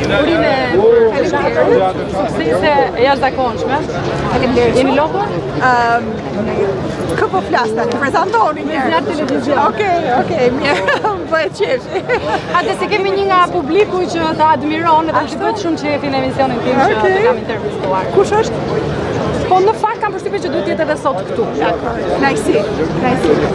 Urime suksese e jashtëzakonshme. Faleminderit. Jeni lodhur? Kë po flas tani? Prezantoni mirë. Zjarr televizion. Okej, mirë. Bëhet qefi. Atë se kemi një nga publiku që ta admiron dhe shqipët shumë që jepi në emisionin tim që të kam intervistuar. Kush është? Po në fakt kam përshtypjen që duhet jetë edhe sot këtu. Knajsi.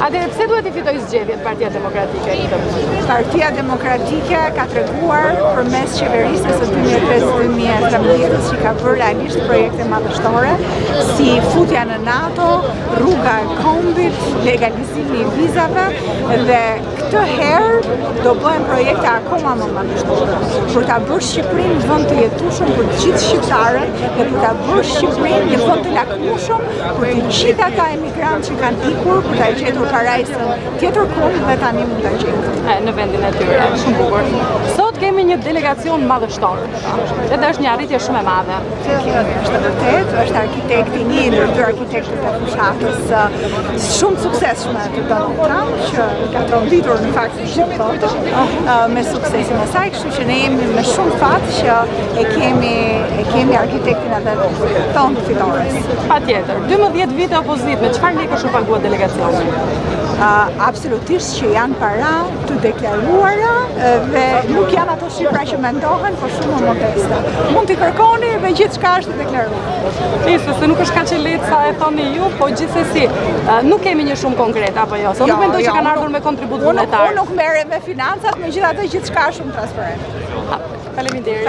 Atëherë pse duhet i fitoj zgjedhjet Partia Demokratike këtë vit? Partia Demokratike ka treguar përmes qeverisjes së 2013 që ka bërë realisht projekte madhështore si futja në NATO, rruga e kombit, legalizimi i vizave dhe këtë herë do bëhen projekte akoma më madhështore për ta bërë Shqipërinë vend të jetueshëm për të gjithë shqiptarët dhe për ta bërë Shqipërinë një vend të lakmueshëm për të gjithë ata emigrantë që kanë ikur për ta gjetur parajsën tjetër kund dhe tani mund ta gjejnë në vendin e tyre. Shumë bukur. Sot kemi një delegacion madhështor. Edhe është një arritje shumë e madhe. Është vërtet, është arkitekti një ndër dy arkitektët e fushatës shumë të suksesshme të Donald Trump, që ka tronditur në fakt gjithë botën me suksesin e saj, kështu që ne jemi me shumë fat që e kemi arkitektin edhe tonë të fitores. Patjetër. 12 vite opozit, me çfarë lekësh u pagua delegacioni? Absolutisht që janë para të deklaruara dhe nuk janë ato shifra që mendohen, por shumë më modeste. Mund t'i kërkoni dhe gjithçka është deklaruar. Nisë, se nuk është kaq e lehtë sa e thoni ju, po gjithsesi nuk kemi një shumë konkret apo jo. Se nuk mendoj që kanë ardhur me kontribut vullnetar. Unë nuk merrem me financat, megjithatë gjithçka është shumë transparente. Faleminderit.